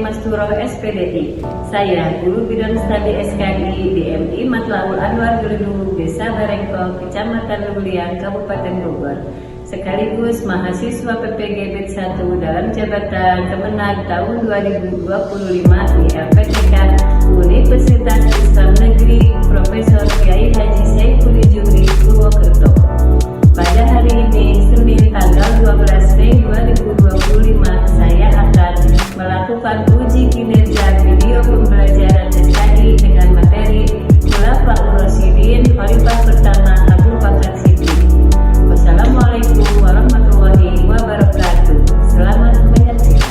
Masturo SPDI. Saya Guru Bidang Studi SKI DMI Matlaul Anwar Gelendung, Desa Barengkong, Kecamatan Luliang, Kabupaten Bogor, sekaligus mahasiswa PPG BED 1 dalam jabatan Kemenag tahun 2025 di LPTK Universitas Islam Negeri Profesor Kiai Haji Saifuddin Juri Purwokerto. Pada hari ini, Senin tanggal 12 Mei 2025, saya akan melakukan uji kinerja video pembelajaran SKI dengan materi Khulafaur Rasyidin Khalifah pertama Abu Bakar Siddiq. Wassalamualaikum warahmatullahi wabarakatuh. Selamat menyaksikan.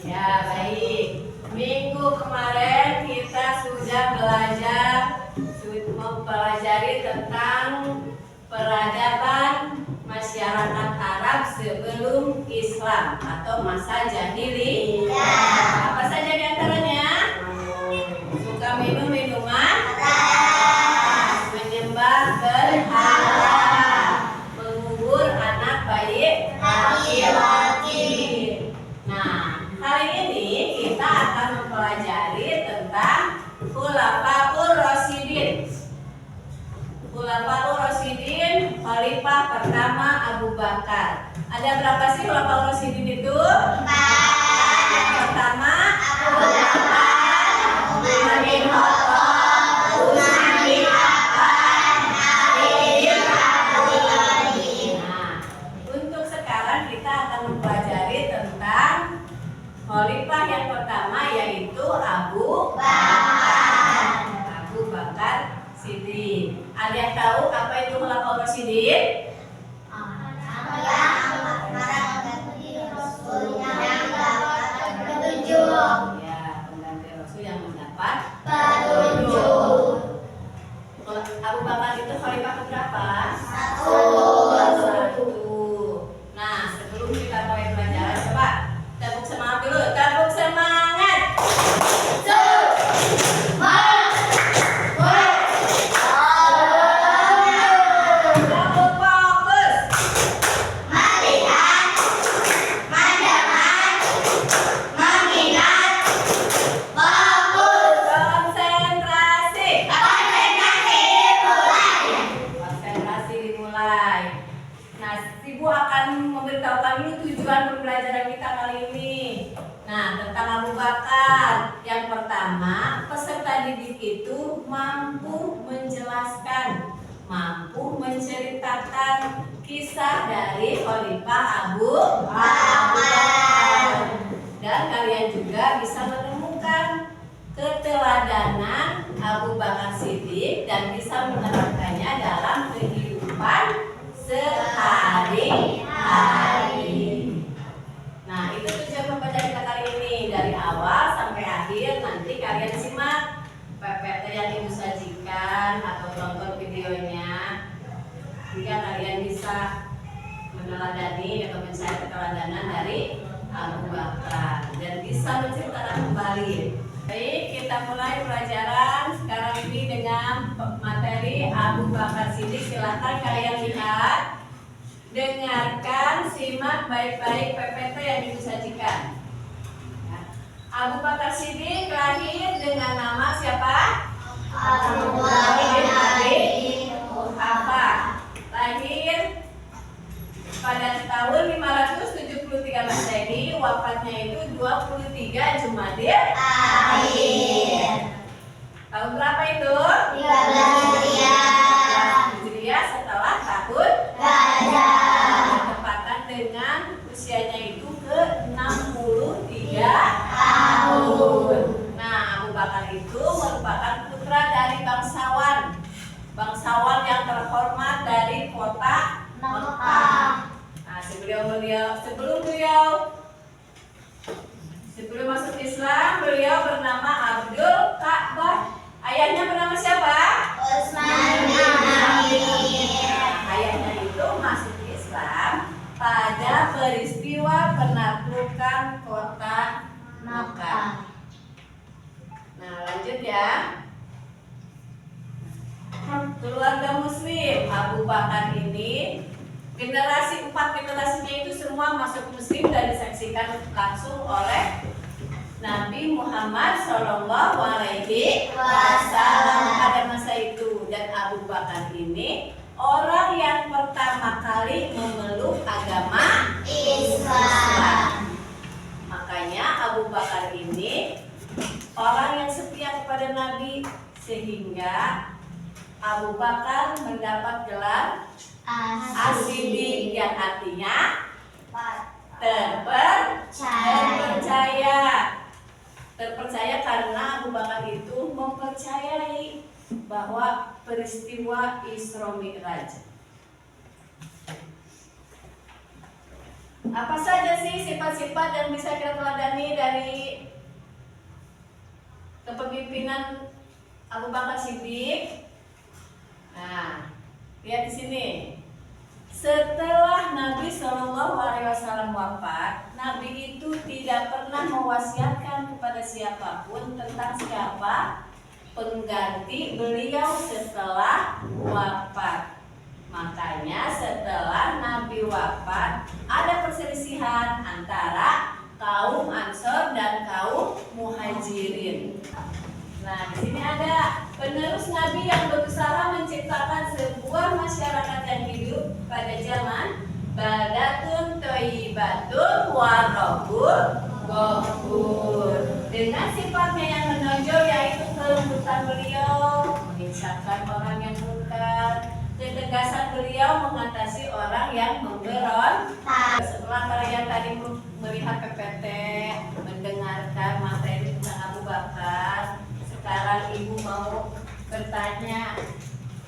Ya, baik. Minggu kemarin kita sudah mempelajari tentang peradaban masyarakat Arab sebelum Islam atau masa jahiliyah. Apa saja di antaranya? Suka minum minuman keras, menyembah berhala, mengubur anak bayi laki-laki. Nah, hari ini kita akan mempelajari tentang Khulafaur Rasyidin. Khulafaur Rasyidin, Khalifah pertama Abu Bakar. Ada berapa sih Khulafaur Rasyidin itu? 4. Yang pertama Abu Bakar, Umar bin Khattab, Utsman bin Affan, Ali bin Abi Thalib. Nah, untuk sekarang kita akan mempelajari tentang Khalifah yang pertama, yaitu Abu Bakar Siddiq. Ada yang tahu apa itu Khulafaur Rasyidin? Ya, pengganti Rasul yang mendapat petunjuk. Abu Bakar itu khalifah keberapa? Satu. Nah, sebelum kita mulai pelajaran, coba tepuk semangat dulu. Tepuk semangat. Tepuk fokus. Konsentrasi. Konsentrasi dimulai. Nah, Ibu akan memberitahukan dulu tujuan pembelajaran kita kali ini. Nah, tentang Abu Bakar. Yang pertama, peserta didik itu mampu menjelaskan, mampu menceritakan kisah dari Khalifah Abu Bakar. Dan kalian juga bisa menemukan keteladanan Abu Bakar Siddiq dan bisa menerapkannya dalam kehidupan sehari-hari. Nah, itu tujuan pembelajaran kita kali ini, dari awal sampai akhir. Nanti kalian simak PPT yang Ibu sajikan atau tonton videonya, jika kalian bisa meneladani atau mencari keteladanan dari Abu Bakar dan bisa menceritakan kembali. Baik, kita mulai pelajaran sekarang ini dengan materi Abu Bakar Siddiq. Silahkan kalian lihat, dengarkan, simak baik-baik PPT yang Ibu sajikan. Ya. Abu Bakar Siddiq lahir dengan nama siapa? Abu Bakar bin Quhafah. Lahir pada tahun 573 Masehi, wafatnya itu 23 Jumadil Akhir. Tahun berapa itu? 13 Hijriah, setelah tahun Gajah. Bertepatan dengan usianya itu ke 63 tahun. Nah, Abu Bakar itu merupakan putra dari bangsawan yang terhormat dari kota Mekah. Nah, sebelum masuk Islam, beliau bernama Abdul Ka'bah. Ayahnya bernama siapa? Utsman bin Affan. Ayahnya itu masuk Islam pada peristiwa penaklukan kota Mekah. Nah, lanjut ya. Keluarga Muslim, Abu Bakar ini generasinya itu semua masuk Muslim dan disaksikan langsung oleh Nabi Muhammad Shallallahu Alaihi Wasallam pada masa itu. Dan Abu Bakar ini orang yang pertama kali memeluk agama Islam. Makanya Abu Bakar ini orang yang setia kepada Nabi, sehingga Abu Bakar mendapat gelar As-Siddiq yang artinya terpercaya karena Abu Bakar itu mempercayai bahwa peristiwa Isra Mi'raj. Apa saja sih sifat-sifat yang bisa kita teladani dari kepemimpinan Abu Bakar Siddiq? Nah, lihat di sini. Setelah Nabi Shallallahu Alaihi Wasallam wafat, Nabi itu tidak pernah mewasiatkan kepada siapapun tentang siapa pengganti beliau setelah wafat. Makanya setelah Nabi wafat, ada perselisihan antara kaum Ansor dan kaum Muhajirin. Nah, di sini ada penerus Nabi yang berusaha menciptakan sebuah masyarakat yang hidup pada zaman Baldatun Thayyibatun wa Rabbun Ghafur. Dengan sifatnya yang menonjol yaitu kelembutan beliau mengisahkan orang yang munkar, ketegasan beliau mengatasi orang yang memberontak. Setelah kalian tadi melihat PPT, mendengarkan materi tentang Abu Bakar, sekarang Ibu mau bertanya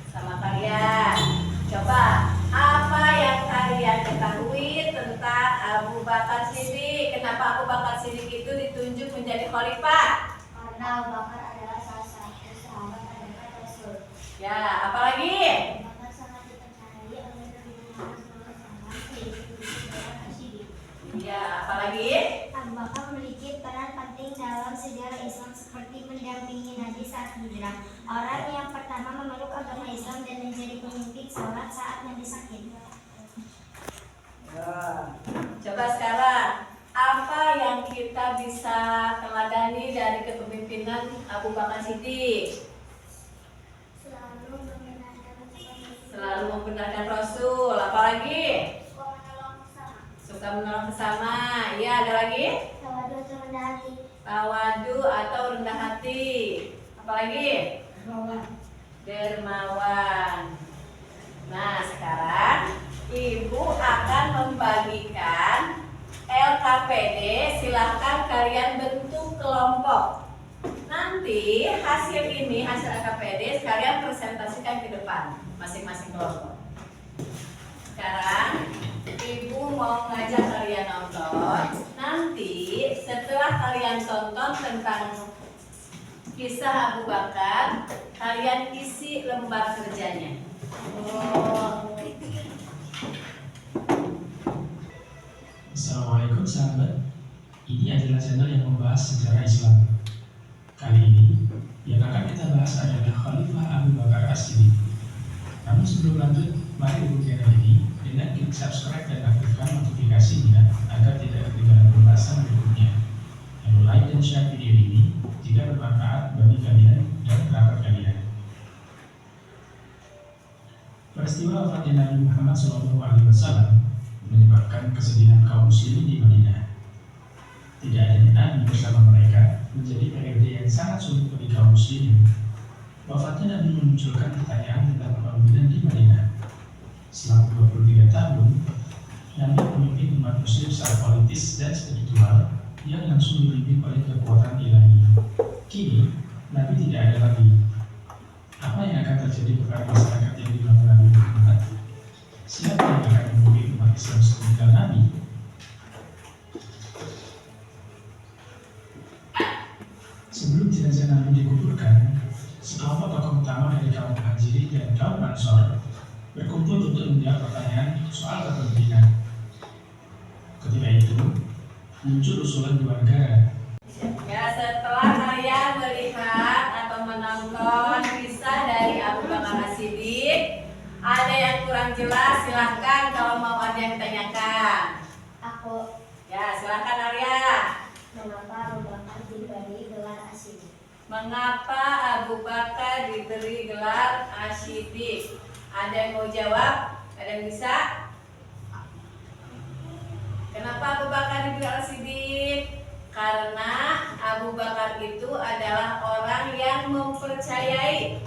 sama kalian. Coba, apa yang kalian mengetahui tentang Abu Bakar Siddiq. Kenapa Abu Bakar Siddiq itu ditunjuk menjadi khalifah? Karena Abu Bakar adalah salah satu sahabat terdekat Rasul. Ya, apalagi? Abu Bakar sangat dipercayai oleh Nabi Muhammad SAW yaitu seorang Siddiq. Ya, apalagi? Abu Bakar memiliki peran penting dalam sejarah Islam seperti mendampingi Nabi saat hijrah. Orang yang pertama memeluk agama Islam dan menjadi pemimpin sholat saat Nabi sakit. Ya. Coba sekarang, apa yang kita bisa teladani dari kepemimpinan Abu Bakar Siddiq? Selalu membenarkan Rasul. Apalagi? Suka menolong sesama. Iya, ada lagi? Tawadu atau rendah hati. Apalagi? Dermawan. Nah, sekarang Ibu akan membagikan LKPD. Silahkan kalian bentuk kelompok. Nanti hasil ini, hasil LKPD, kalian presentasikan ke depan masing-masing kelompok. Sekarang Ibu mau ngajak kalian nonton. Nanti setelah kalian tonton tentang kisah Abu Bakar, kalian isi lembar kerjanya. Assalamualaikum sahabat. Ini adalah channel yang membahas sejarah Islam. Kali ini yang akan kita bahas adalah Khalifah Abu Bakar As-Siddiq. Namun sebelum lanjut, mari dukung channel ini dengan klik subscribe dan aktifkan notifikasinya agar tidak ketinggalan pembahasan berikutnya. Lalu like dan share video ini jika bermanfaat bagi kalian dan kerabat kalian. Peristiwa wafatnya Nabi Muhammad SAW menyebabkan kesedihan kaum muslimin di Madinah. Tidak adanya Nabi bersama mereka menjadi periode yang sangat sulit bagi kaum muslimin. Wafatnya Nabi memunculkan pertanyaan tentang kepemimpinan di Madinah. Selama 23 tahun, Nabi memimpin umat muslim secara politis dan spiritual yang langsung dibimbing oleh kekuatan ilahi. Kini, Nabi tidak ada lagi. Apa yang akan terjadi kepada masyarakat yang dibangun Nabi Muhammad? Siapa yang akan memimpin umat Islam sepeninggal Nabi? Sebelum jenazah Nabi dikuburkan, sekelompok tokoh utama dari kaum Muhajirin dan kaum Ansor berkumpul untuk menjawab pertanyaan soal kepemimpinan. Ketika itu, muncul usulan dua negara. Ya, setelah kalian melihat atau menonton kisah dari Abu Bakar As-Siddiq, ada yang kurang jelas, silahkan kalau mau ada yang ditanyakan. Aku, Ya, silahkan Arya. mengapa Abu Bakar diberi gelar As-Siddiq? Mengapa Abu Bakar diberi gelar As-Siddiq? Ada yang mau jawab? Ada yang bisa? Kenapa Abu Bakar diberi As-Siddiq? Karena Abu Bakar itu adalah orang yang mempercayai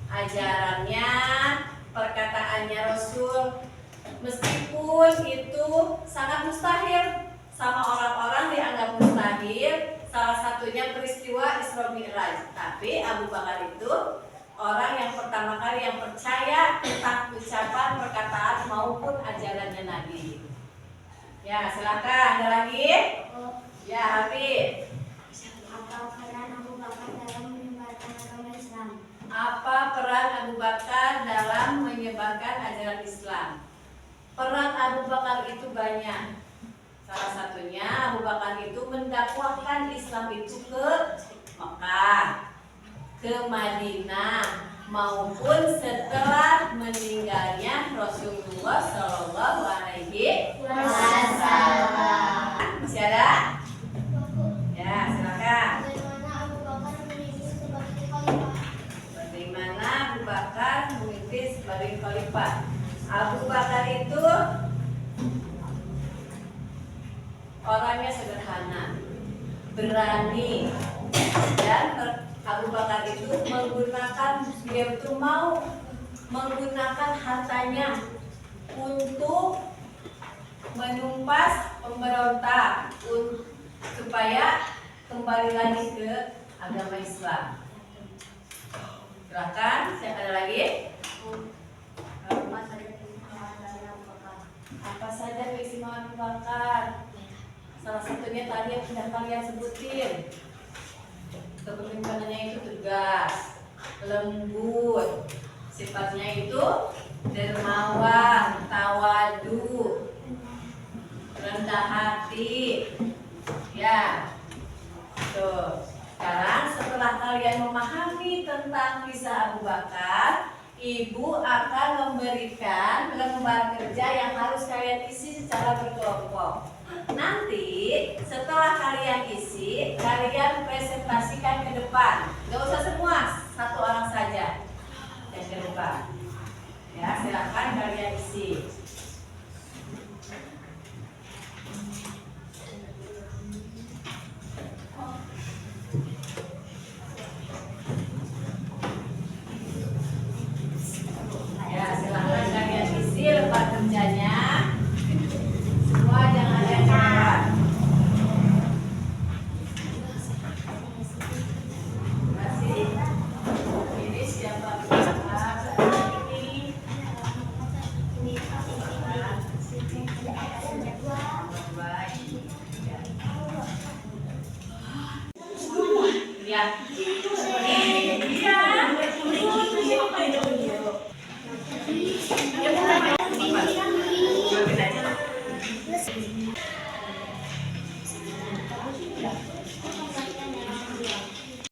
ajarannya, perkataannya Rasul, meskipun itu sangat mustahil. Sama orang-orang dianggap mustahil, salah satunya peristiwa Isra Mi'raj. Tapi Abu Bakar itu orang yang pertama kali yang percaya tentang ucapan, perkataan maupun ajarannya Nabi. Ya, silakan. Ada lagi? Ya, Habib. Apa peran Abu Bakar dalam menyebarkan agama Islam? Apa peran Abu Bakar dalam menyebarkan ajaran Islam? Peran Abu Bakar itu banyak. Salah satunya Abu Bakar itu mendakwahkan Islam itu ke Mekah, ke Madinah, maupun setelah meninggalnya Rasulullah Shallallahu Alaihi Wasallam. Masih ada? Ya, silakan. Bagaimana Abu Bakar memimpin sebagai khalifah? Bagaimana Abu Bakar memimpin sebagai khalifah? Abu Bakar itu orangnya sederhana, berani, dan Abu Bakar itu dia itu mau menggunakan hartanya untuk menumpas pemberontak supaya kembali lagi ke agama Islam. Silakan, siapa ada lagi? Apa saja keistimewaan Abu Bakar? Salah satunya tadi yang sudah kalian sebutin. Kepemimpinannya itu tegas, lembut, sifatnya itu dermawan, tawadu, rendah hati. Ya, tuh. Sekarang setelah kalian memahami tentang kisah Abu Bakar, ibu akan memberikan lembar kerja yang harus kalian isi secara berkelompok. Nanti setelah kalian isi, kalian presentasikan ke depan. Gak usah semua, satu orang saja yang ke depan. Ya, silakan kalian isi. Ya, silakan kalian isi lembar kerjanya. Semua jangan ada yang lewat. Masih. Ini siapa? Ini. Ya.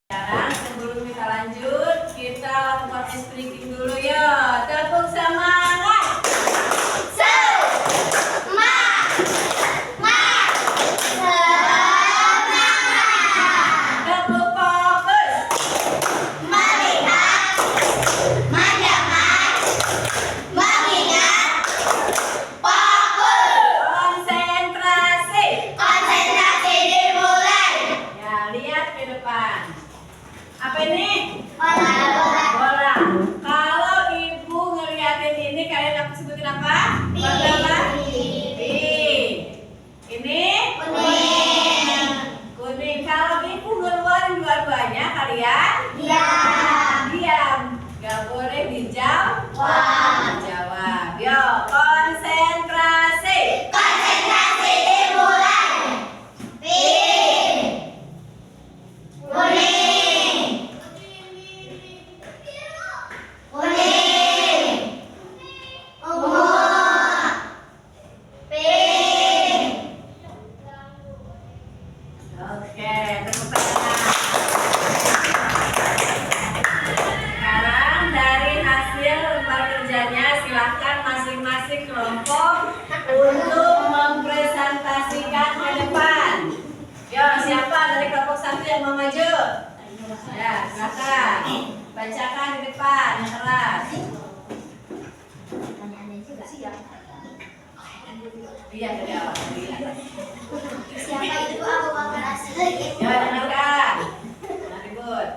Sekarang sebelum kita lanjut, kita lakukan speaking dulu ya. Tepuk semangat. Tepuk fokus. Konsentrasi. Ya, lihat ke depan. Apa ini? Bola. Kalau ibu ngeliatin ini, kalian aku sebutin apa? Bola apa? Ini? Kuning. Kalau ibu ngeluarin dua-duanya, kalian? Diam. Gak boleh dijawab. Jawab. Yo, konsentrasi. Oke, tepuk tangan. Sekarang dari hasil lembar kerjanya, silakan masing-masing kelompok untuk mempresentasikan ke depan. Yo, siapa dari kelompok satu yang mau maju? Ya, silakan. Bacakan di depan yang keras. Iya, dari awal. Siapa itu Abu Bakar As-Siddiq? Ya, dengarkan. Nah, ribut.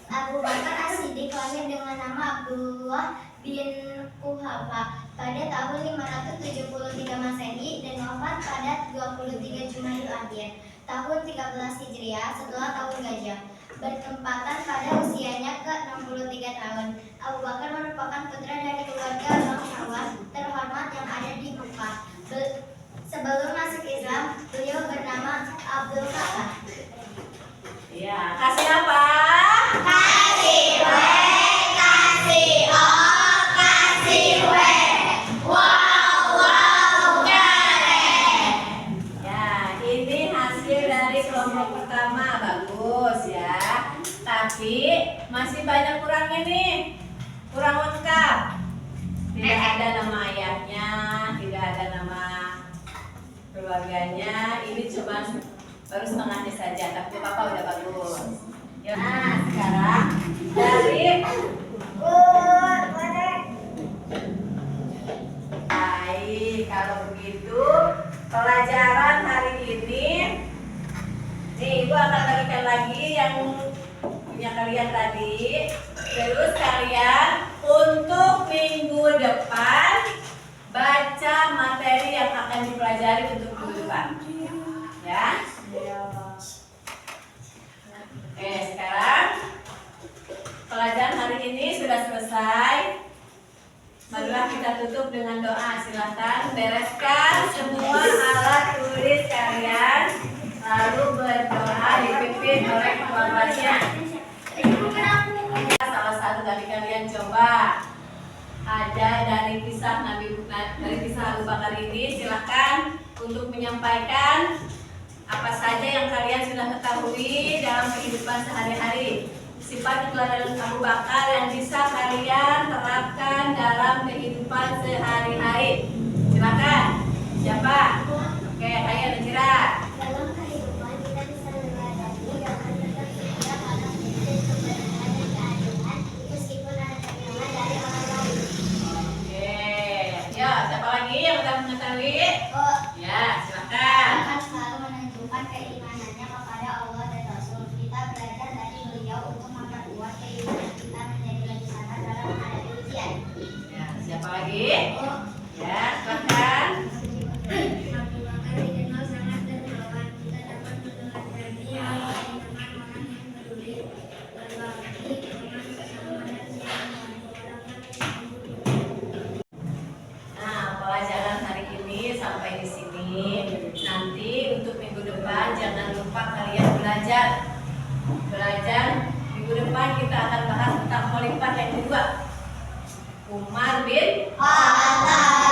Abu Bakar As-Siddiq lahir dengan nama Abdullah bin Quhafa pada tahun 573 Masehi dan wafat pada 23 Jumadil Akhir tahun 13 Hijriah setelah tahun gajah. Bertempatan pada usianya ke-63 tahun. Abu Bakar merupakan putra dari keluarga bangsawan terhormat yang ada di Mekah. Sebelum masuk Islam, beliau bernama Abdul Fatah. Ya, kasih apa? Ya, ini hasil dari kelompok pertama. Bagus ya. Tapi masih banyak kurangnya nih. Kurang lengkap. Tidak ada nama ayahnya, tidak ada nama keluarganya. Ini cuma baru setengahnya saja, tapi papa udah bagus. Ya, nah, sekarang dari baik, kalau begitu pelajaran hari ini nih ibu akan berikan lagi yang punya kalian tadi. Terus kalian untuk minggu depan baca materi yang akan dipelajari untuk minggu depan. Ya. Oke, sekarang pelajaran hari ini sudah selesai. Marilah kita tutup dengan doa. Silahkan bereskan semua alat tulis kalian, lalu berdoa dipimpin oleh ketua kelasnya. Salah satu dari kalian coba ada dari kisah Abu Bakar ini, silahkan untuk menyampaikan apa saja yang kalian sudah ketahui dalam kehidupan sehari-hari. Sifat keteladanan Abu Bakar yang bisa kalian terapkan dalam kehidupan sehari-hari. Silakan. Siapa? Oke, ayo Najira. Dalam kehidupan kita bisa meneladani dengan tetap setia pada prinsip kebenaran dan keadilan meskipun ada tekanan dari orang lain. Oke. Ya, siapa lagi yang sudah mengetahui? Oh, Ya, silakan. akan selalu menunjukkan keimanannya kepada Allah dan Rasul. Kita belajar dari beliau untuk memperkuat keimanan kita menjadi lebih sabar dalam menghadapi ujian. Ya, siapa lagi? Oh, Ya, silakan. Abu Bakar dikenal sangat dermawan. Kita dapat meneladani orang-orang yang peduli, berbakti, teman sesama dan tidak membantu orang yang membutuhkan. Nah, pelajaran hari ini sampai di sini. Nanti untuk minggu depan jangan lupa kalian belajar. Minggu depan kita akan bahas tentang khalifah yang kedua, Umar bin Khattab.